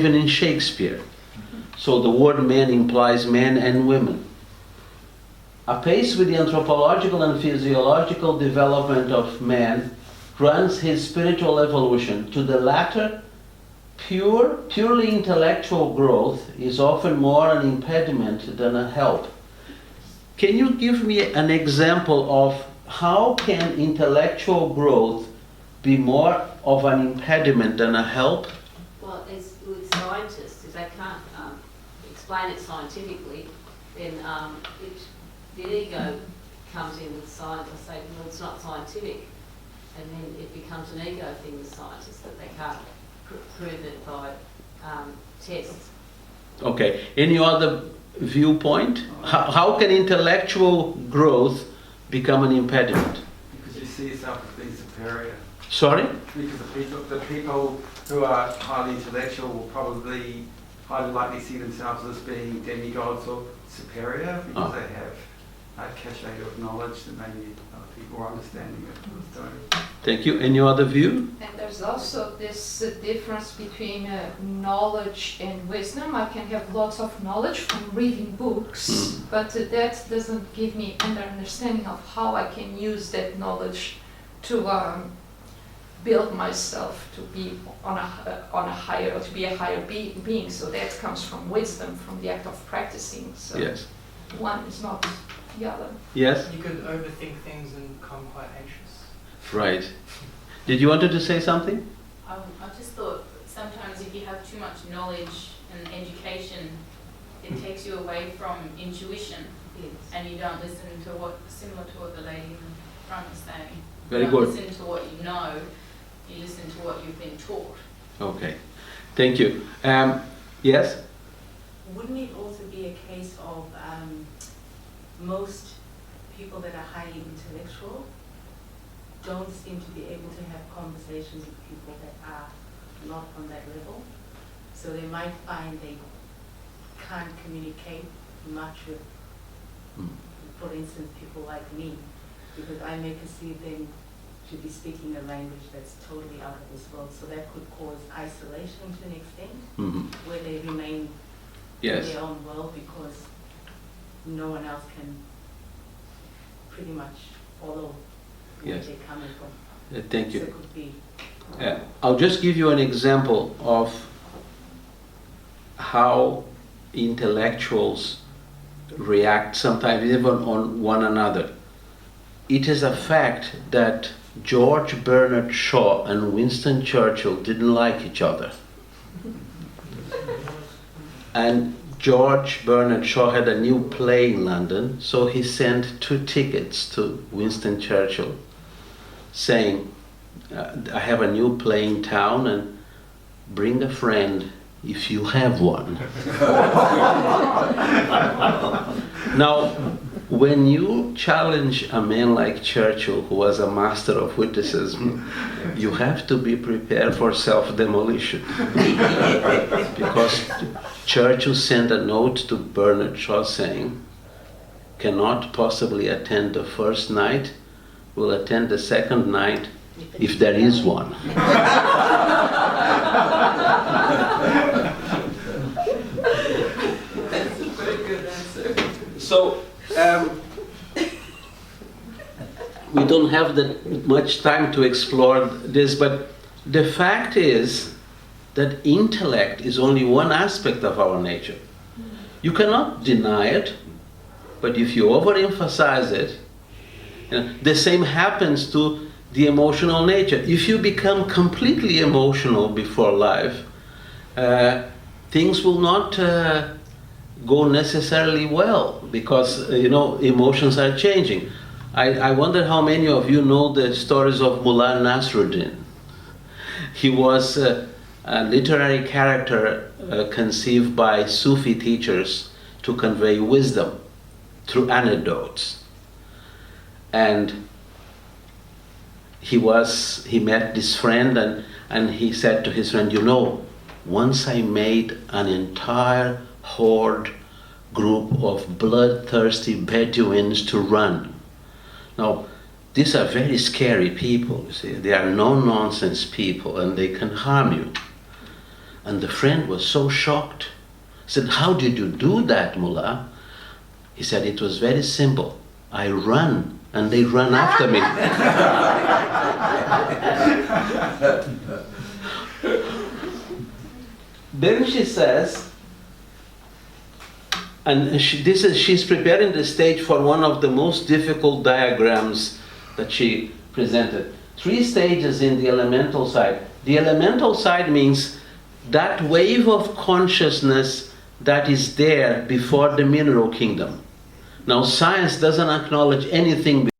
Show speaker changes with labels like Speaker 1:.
Speaker 1: even in Shakespeare. So the word man implies men and women. Apace with the anthropological and physiological development of man runs his spiritual evolution. To the latter, purely intellectual growth is often more an impediment than a help. Can you give me an example of how can intellectual growth be more of an impediment than a help?
Speaker 2: Well, as with scientists, if they can't explain it scientifically, then the ego comes in with science and say, well, it's not scientific. And then it becomes an ego thing with scientists that they can't prove it by tests.
Speaker 1: Okay. Any other viewpoint? How can intellectual growth become an impediment?
Speaker 3: Because you see yourself as being superior.
Speaker 1: Sorry?
Speaker 3: Because the people who are highly intellectual will probably highly likely see themselves as being demigods or superior because they have a cachet of knowledge that maybe other people are understanding it.
Speaker 1: Thank you. Any other view?
Speaker 4: And there's also this difference between knowledge and wisdom. I can have lots of knowledge from reading books, but that doesn't give me an understanding of how I can use that knowledge to build myself to be on a higher, to be a higher being. So that comes from wisdom, from the act of practicing. So
Speaker 1: yes.
Speaker 4: One is not the other.
Speaker 1: Yes?
Speaker 5: You could overthink things and become quite anxious.
Speaker 1: Right. Did you wanted to say something?
Speaker 6: I just thought sometimes if you have too much knowledge and education, it takes you away from intuition, and you don't listen to what, similar to what the lady in the front was saying.
Speaker 1: Very
Speaker 6: you don't
Speaker 1: good.
Speaker 6: listen to what you know, you listen to what you've been taught.
Speaker 1: Okay. Thank you. Yes?
Speaker 7: Wouldn't it also be a case of most people that are highly intellectual don't seem to be able to have conversations with people that are not on that level? So they might find they can't communicate much with, for instance, people like me, because I may perceive them to be speaking a language that's totally out of this world. So that could cause isolation to an extent, where they remain in their own world because no one else can pretty much follow where they're coming from.
Speaker 1: Thank you.
Speaker 7: So it could be.
Speaker 1: I'll just give you an example of how intellectuals react sometimes even on one another. It is a fact that George Bernard Shaw and Winston Churchill didn't like each other. And George Bernard Shaw had a new play in London, so he sent 2 tickets to Winston Churchill saying, I have a new play in town and bring a friend if you have one. Now, when you challenge a man like Churchill, who was a master of witticism, you have to be prepared for self-demolition. Because Churchill sent a note to Bernard Shaw saying, cannot possibly attend the first night, will attend the second night if there is one.
Speaker 7: That's a very good answer.
Speaker 1: So, we don't have much time to explore this, but the fact is that intellect is only one aspect of our nature. You cannot deny it, but if you overemphasize it, the same happens to the emotional nature. If you become completely emotional before life, things will not go necessarily well because emotions are changing. I wonder how many of you know the stories of Mullah Nasruddin. He was a literary character conceived by Sufi teachers to convey wisdom through anecdotes. And he met this friend and he said to his friend, once I made an entire horde group of bloodthirsty Bedouins to run. Now, these are very scary people, you see. They are no-nonsense people and they can harm you. And the friend was so shocked. He said, "How did you do that, Mullah?" He said, "It was very simple. I run and they run after me." Then she says, and she's preparing the stage for one of the most difficult diagrams that she presented. 3 stages in the elemental side. The elemental side means that wave of consciousness that is there before the mineral kingdom. Now, science doesn't acknowledge anything